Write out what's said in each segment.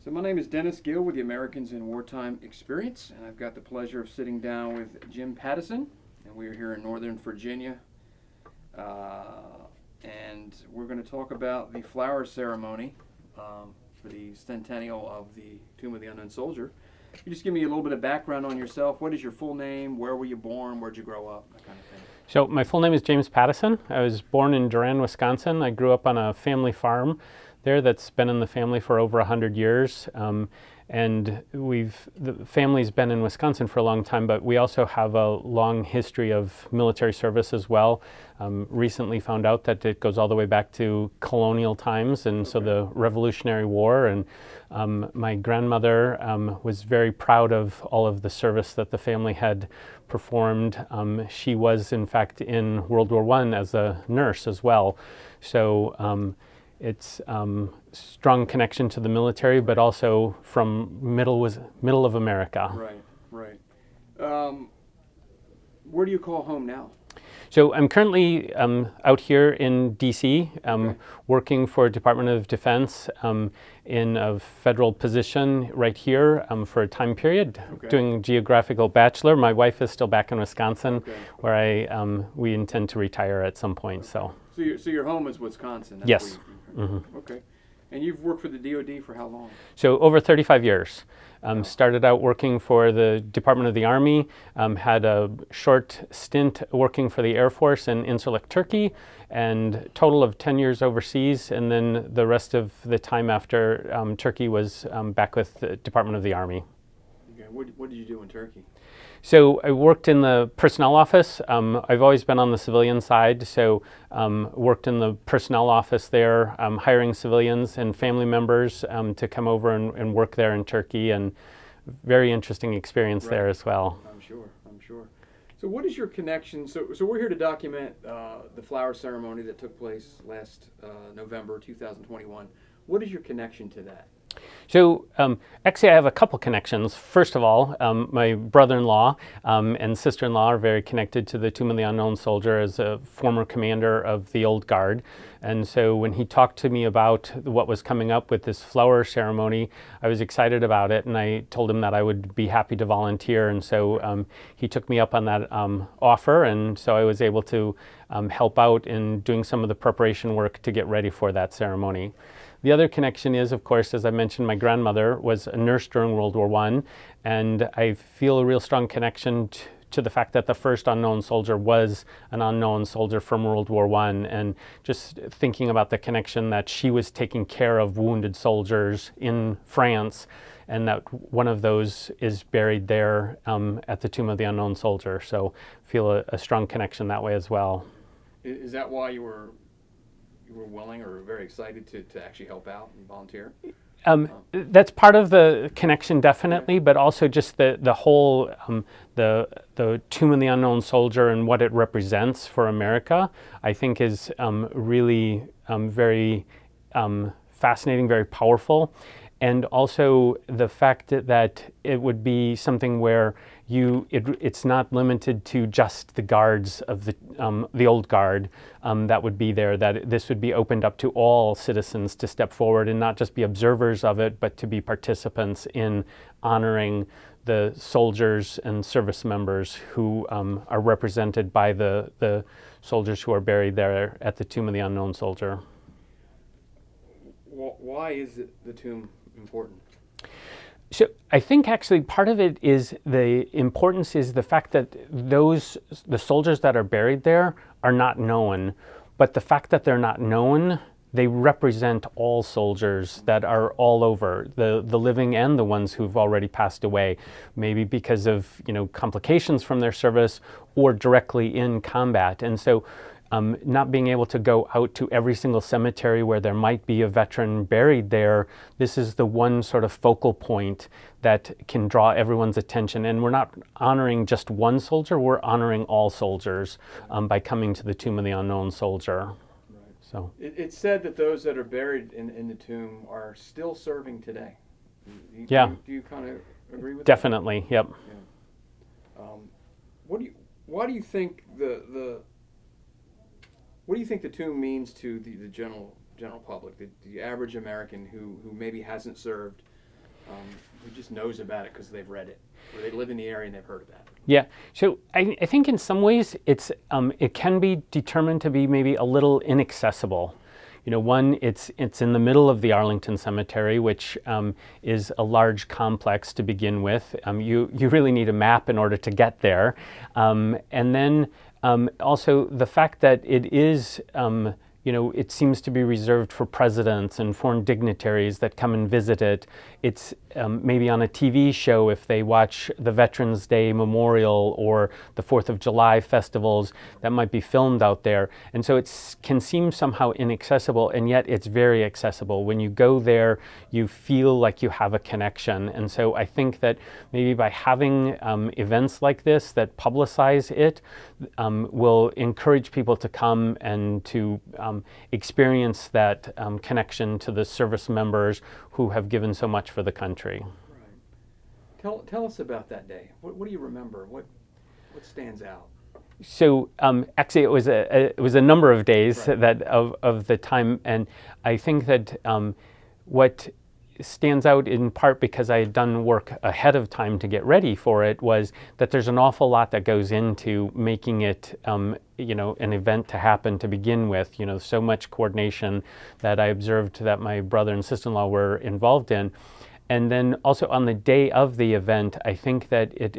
So my name is Dennis Gill with the Americans in Wartime Experience, and I've got the pleasure of sitting down with Jim Pattison, and we are here in Northern Virginia, and we're going to talk about the flower ceremony for the centennial of the Tomb of the Unknown Soldier. Can you just give me a little bit of background on yourself? What is your full name? Where were you born? Where'd you grow up? That kind of thing. So my full name is James Pattison. I was born in Durand, Wisconsin. I grew up on a family farm there that's been in the family for over 100 years. And the family's been in Wisconsin for a long time, but we also have a long history of military service as well. Recently found out that it goes all the way back to colonial times, and so the Revolutionary War. And my grandmother was very proud of all of the service that the family had performed. She was, in fact, in World War I as a nurse as well. So it's strong connection to the military, but also from middle of America. Right. Where do you call home now? So I'm currently out here in D.C. Working for Department of Defense in a federal position right here for a time period, doing geographical bachelor. My wife is still back in Wisconsin, where we intend to retire at some point. So your home is Wisconsin? That's yes. Okay. And you've worked for the DoD for how long? So over 35 years. Started out working for the Department of the Army, had a short stint working for the Air Force in Incirlik, Turkey, and total of 10 years overseas, and then the rest of the time after Turkey was back with the Department of the Army. Okay. What did you do in Turkey? So I worked in the personnel office. I've always been on the civilian side, so worked in the personnel office there, hiring civilians and family members to come over and work there in Turkey, and very interesting experience there as well. I'm sure. So what is your connection? So we're here to document the flower ceremony that took place last November 2021. What is your connection to that? So actually I have a couple connections. First of all, my brother-in-law and sister-in-law are very connected to the Tomb of the Unknown Soldier as a former commander of the Old Guard. And so when he talked to me about what was coming up with this flower ceremony, I was excited about it, and I told him that I would be happy to volunteer. And so he took me up on that offer, and so I was able to help out in doing some of the preparation work to get ready for that ceremony. The other connection is, of course, as I mentioned, my grandmother was a nurse during World War I, and I feel a real strong connection to the fact that the first unknown soldier was an unknown soldier from World War I, and just thinking about the connection that she was taking care of wounded soldiers in France, and that one of those is buried there at the Tomb of the Unknown Soldier. So feel a strong connection that way as well. Is that why you were willing or very excited to actually help out and volunteer? That's part of the connection, definitely, but also just the whole the Tomb of the Unknown Soldier and what it represents for America, I think is really very fascinating, very powerful. And also the fact that it would be something where it's not limited to just the guards of the old guard that would be there, that this would be opened up to all citizens to step forward and not just be observers of it, but to be participants in honoring the soldiers and service members who are represented by the soldiers who are buried there at the Tomb of the Unknown Soldier. Why is the tomb important? So I think actually part of it is the importance is the fact that the soldiers that are buried there are not known, but the fact that they're not known, they represent all soldiers that are all over, the living and the ones who've already passed away, maybe because of complications from their service or directly in combat. And so not being able to go out to every single cemetery where there might be a veteran buried there, this is the one sort of focal point that can draw everyone's attention. And we're not honoring just one soldier, we're honoring all soldiers by coming to the Tomb of the Unknown Soldier. Right. So it's said that those that are buried in the tomb are still serving today. Yeah. Do you kind of agree with Definitely, that? Yep. Yeah. Why do you think what do you think the tomb means to the general public, the average American who maybe hasn't served? who just knows about it because they've read it, or they live in the area and they've heard about it? Yeah, so I think in some ways it can be determined to be maybe a little inaccessible. You know, one, it's in the middle of the Arlington Cemetery, which is a large complex to begin with. You really need a map in order to get there, and then also the fact that it is. You know, it seems to be reserved for presidents and foreign dignitaries that come and visit it. It's maybe on a TV show if they watch the Veterans Day Memorial or the 4th of July festivals that might be filmed out there. And so it can seem somehow inaccessible, and yet it's very accessible. When you go there, you feel like you have a connection. And so I think that maybe by having events like this that publicize it will encourage people to come and to experience that connection to the service members who have given so much for the country. Right. Tell us about that day. What do you remember? What stands out? So actually, it was a number of days Right. that of the time, and I think that what stands out in part because I had done work ahead of time to get ready for it was that there's an awful lot that goes into making it you know, an event to happen to begin with. You know, so much coordination that I observed that my brother and sister-in-law were involved in. And then also on the day of the event, I think that it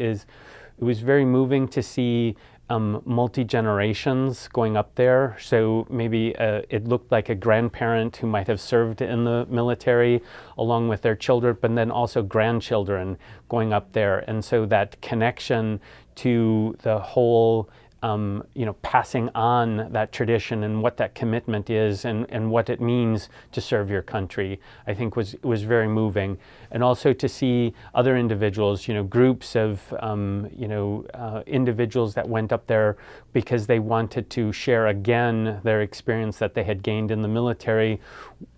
was very moving to see multi-generations going up there. So maybe it looked like a grandparent who might have served in the military along with their children, but then also grandchildren going up there. And so that connection to the whole you know, passing on that tradition and what that commitment is and what it means to serve your country, I think was very moving. And also to see other individuals, you know, groups of, you know, individuals that went up there because they wanted to share again their experience that they had gained in the military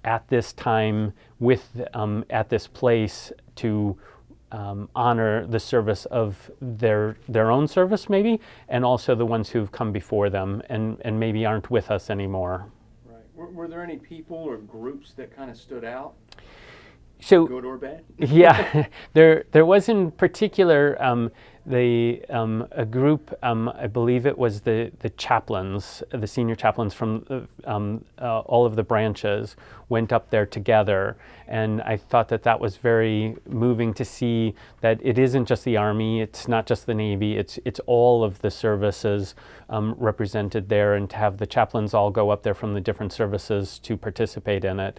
at this time with, at this place to honor the service of their own service maybe, and also the ones who've come before them and maybe aren't with us anymore. Right. Were there any people or groups that kind of stood out? So, good or bad? Yeah, there was in particular a group, I believe it was the chaplains, the senior chaplains from all of the branches went up there together, and I thought that was very moving to see that it isn't just the Army, it's not just the Navy, it's all of the services represented there, and to have the chaplains all go up there from the different services to participate in it.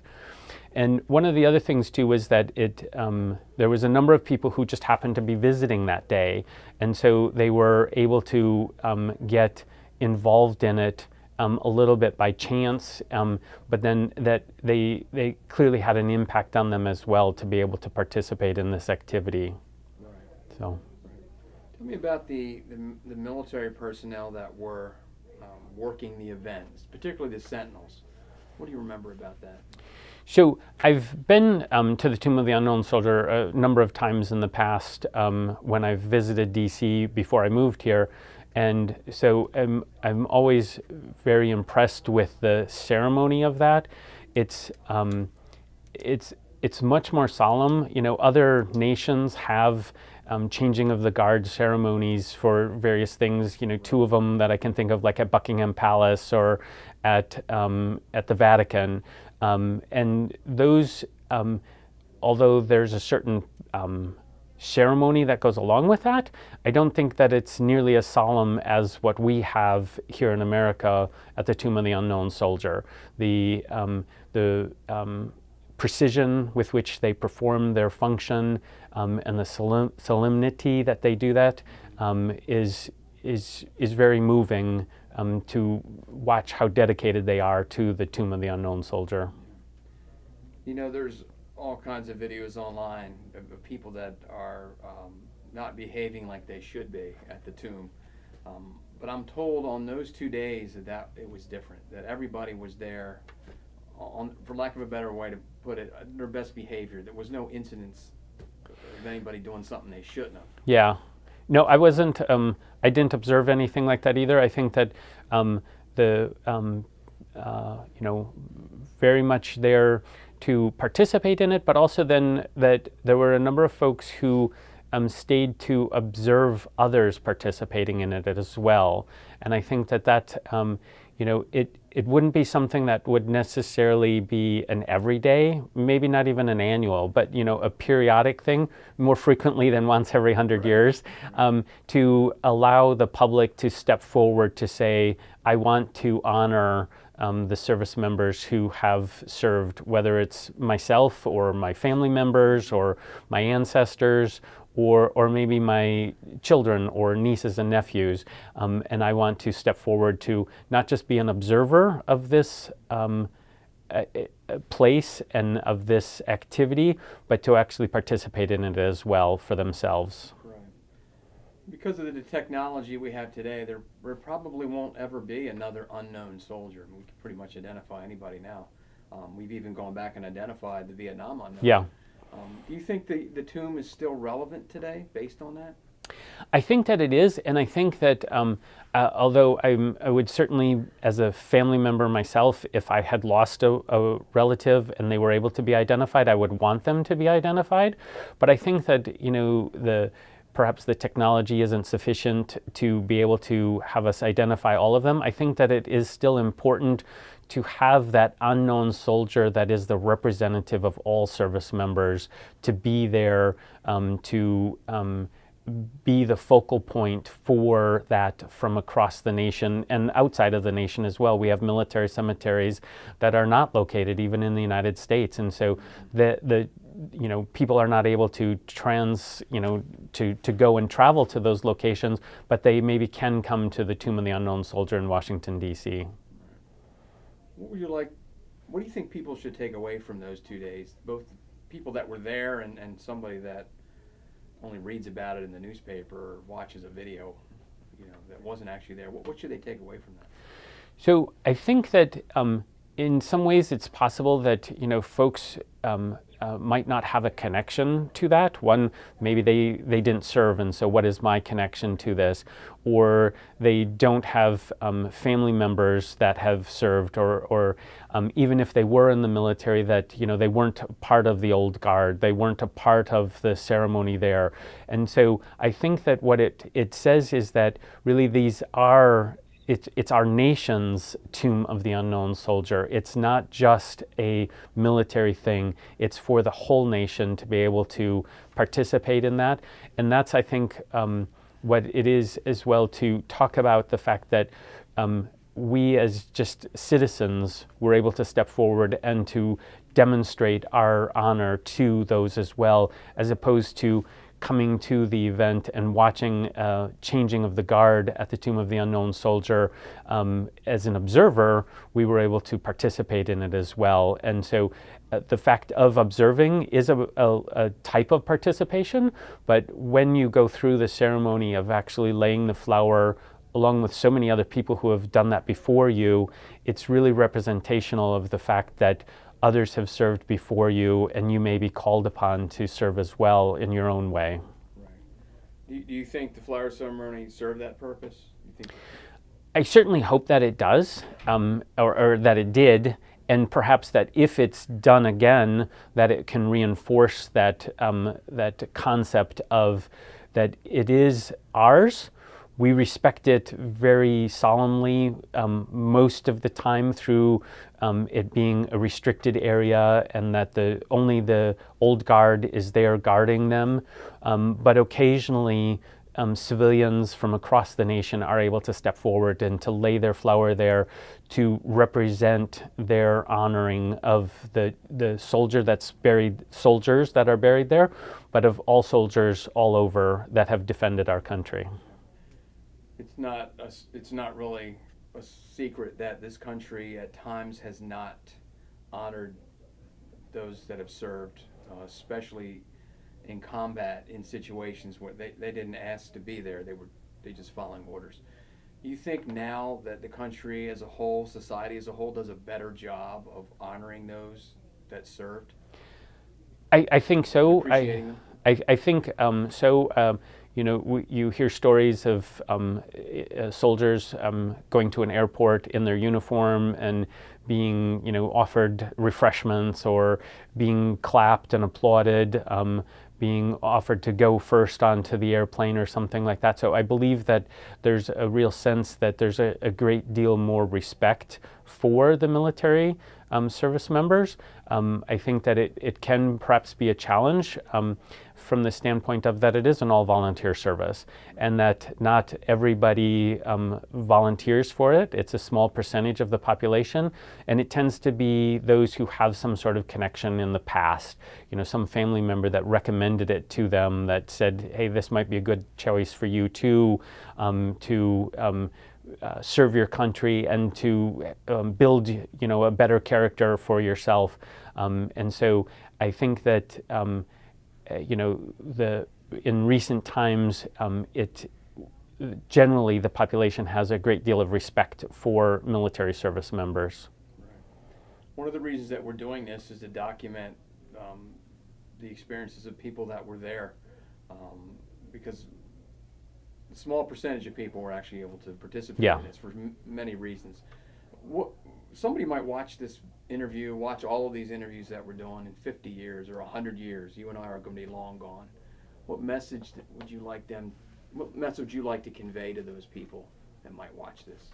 And one of the other things too was that there was a number of people who just happened to be visiting that day, and so they were able to get involved in it a little bit by chance, but then that they clearly had an impact on them as well to be able to participate in this activity. Right. So, tell me about the military personnel that were working the events, particularly the Sentinels. What do you remember about that? So I've been to the Tomb of the Unknown Soldier a number of times in the past when I've visited DC before I moved here, and so I'm always very impressed with the ceremony of that. It's much more solemn. You know, other nations have changing of the guard ceremonies for various things. You know, two of them that I can think of, like at Buckingham Palace or at the Vatican. And those, although there's a certain ceremony that goes along with that, I don't think that it's nearly as solemn as what we have here in America at the Tomb of the Unknown Soldier. The precision with which they perform their function and the solemnity that they do that is very moving. To watch how dedicated they are to the Tomb of the Unknown Soldier. You know, there's all kinds of videos online of people that are not behaving like they should be at the tomb. But I'm told on those 2 days that it was different, that everybody was there, for lack of a better way to put it, their best behavior. There was no incidents of anybody doing something they shouldn't have. Yeah. No, I wasn't. I didn't observe anything like that either. I think that you know, very much there to participate in it, but also then that there were a number of folks who stayed to observe others participating in it as well. And I think that it wouldn't be something that would necessarily be an everyday, maybe not even an annual, but a periodic thing, more frequently than once every 100 years, to allow the public to step forward to say, I want to honor the service members who have served, whether it's myself or my family members or my ancestors or maybe my children or nieces and nephews. And I want to step forward to not just be an observer of this place and of this activity, but to actually participate in it as well for themselves. Right. Because of the technology we have today, there probably won't ever be another unknown soldier. We can pretty much identify anybody now. We've even gone back and identified the Vietnam unknown. Yeah. Do you think the tomb is still relevant today based on that? I think that it is, and I think that although I would certainly, as a family member myself, if I had lost a relative and they were able to be identified, I would want them to be identified. But I think that perhaps the technology isn't sufficient to be able to have us identify all of them. I think that it is still important to have that unknown soldier that is the representative of all service members to be there, to be the focal point for that from across the nation and outside of the nation as well. We have military cemeteries that are not located even in the United States, and so the people are not able to to go and travel to those locations, but they maybe can come to the Tomb of the Unknown Soldier in Washington, D.C. What do you think people should take away from those 2 days? Both people that were there and somebody that only reads about it in the newspaper or watches a video, that wasn't actually there. What should they take away from that? So I think that in some ways it's possible that folks might not have a connection to that. One, maybe they didn't serve, and so what is my connection to this? Or they don't have family members that have served, or even if they were in the military, that they weren't a part of the old guard, they weren't a part of the ceremony there. And so I think that what it says is that really it's our nation's Tomb of the Unknown Soldier. It's not just a military thing. It's for the whole nation to be able to participate in that. And that's, I think, what it is as well, to talk about the fact that we as just citizens were able to step forward and to demonstrate our honor to those as well, as opposed to coming to the event and watching changing of the guard at the Tomb of the Unknown Soldier. As an observer, we were able to participate in it as well. And so the fact of observing is a type of participation, but when you go through the ceremony of actually laying the flower along with so many other people who have done that before you, it's really representational of the fact that others have served before you, and you may be called upon to serve as well in your own way. Right. Do you think the flower ceremony served that purpose? I certainly hope that it does, or that it did, and perhaps that if it's done again, that it can reinforce that concept of that it is ours. We respect it very solemnly most of the time through it being a restricted area, and that only the old guard is there guarding them. But occasionally civilians from across the nation are able to step forward and to lay their flower there to represent their honoring of the soldiers that are buried there, but of all soldiers all over that have defended our country. It's not really a secret that this country at times has not honored those that have served, especially in combat, in situations where they didn't ask to be there. They just following orders. Do you think now that the country as a whole, society as a whole, does a better job of honoring those that served? I think so. Appreciating them? I think so. you hear stories of soldiers going to an airport in their uniform and being, offered refreshments or being clapped and applauded, being offered to go first onto the airplane or something like that. So I believe that there's a real sense that there's a great deal more respect for the military service members. I think that it can perhaps be a challenge from the standpoint of that it is an all-volunteer service and that not everybody volunteers for it. It's a small percentage of the population, and it tends to be those who have some sort of connection in the past, some family member that recommended it to them, that said, hey, this might be a good choice for you too, to serve your country and to build, a better character for yourself. And so I think that, in recent times, generally the population has a great deal of respect for military service members. Right. One of the reasons that we're doing this is to document the experiences of people that were there, because a small percentage of people were actually able to participate in this for many reasons. Somebody might watch this interview, watch all of these interviews that we're doing in 50 years or 100 years. You and I are going to be long gone. What message would you like to convey to those people that might watch this?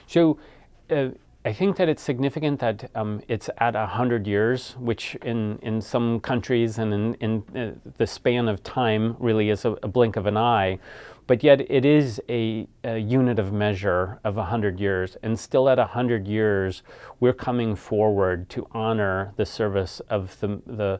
So I think that it's significant that it's at 100 years, which in some countries and in the span of time really is a blink of an eye. But yet it is a unit of measure of 100 years. And still at 100 years, we're coming forward to honor the service of the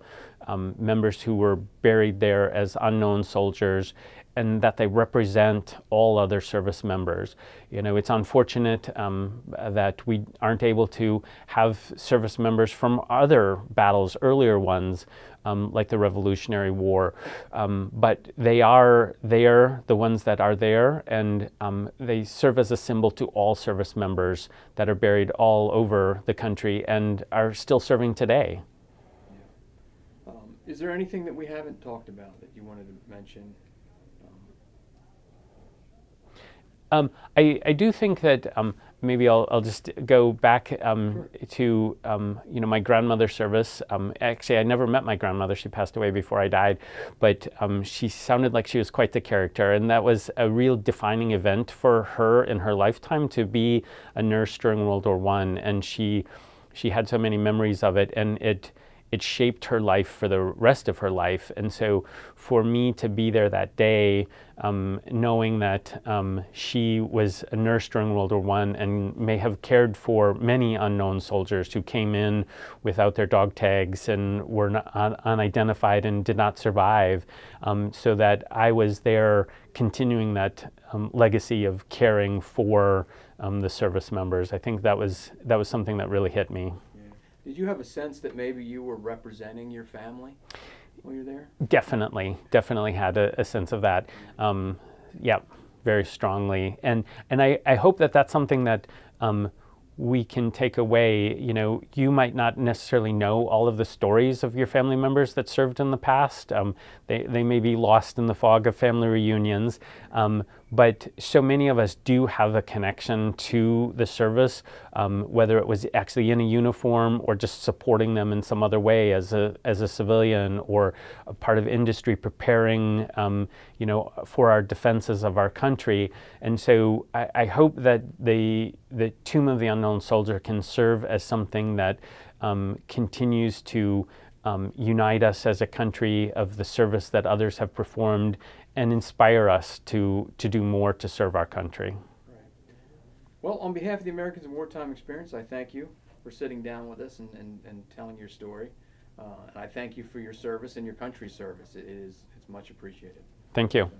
members who were buried there as unknown soldiers, and that they represent all other service members. It's unfortunate that we aren't able to have service members from other battles, earlier ones, like the Revolutionary War, but they are there, the ones that are there, and they serve as a symbol to all service members that are buried all over the country and are still serving today. Yeah. Is there anything that we haven't talked about that you wanted to mention? I do think that maybe I'll just go back to my grandmother's service. Actually, I never met my grandmother. She passed away before I died, but she sounded like she was quite the character, and that was a real defining event for her in her lifetime, to be a nurse during World War I, and she had so many memories of it, and it shaped her life for the rest of her life. And so for me to be there that day, knowing that she was a nurse during World War I and may have cared for many unknown soldiers who came in without their dog tags and were unidentified and did not survive, so that I was there continuing that legacy of caring for the service members. I think that was something that really hit me. Did you have a sense that maybe you were representing your family while you're there? Definitely had a sense of that. Very strongly. And I hope that that's something that we can take away. You might not necessarily know all of the stories of your family members that served in the past. They may be lost in the fog of family reunions. But so many of us do have a connection to the service, whether it was actually in a uniform or just supporting them in some other way as a civilian or a part of industry preparing, for our defenses of our country. And so I hope that the Tomb of the Unknown Soldier can serve as something that continues to unite us as a country of the service that others have performed and inspire us to do more to serve our country. Right. Well, on behalf of the Americans in Wartime Experience, I thank you for sitting down with us and telling your story. And I thank you for your service and your country's service. It's much appreciated. Thank you.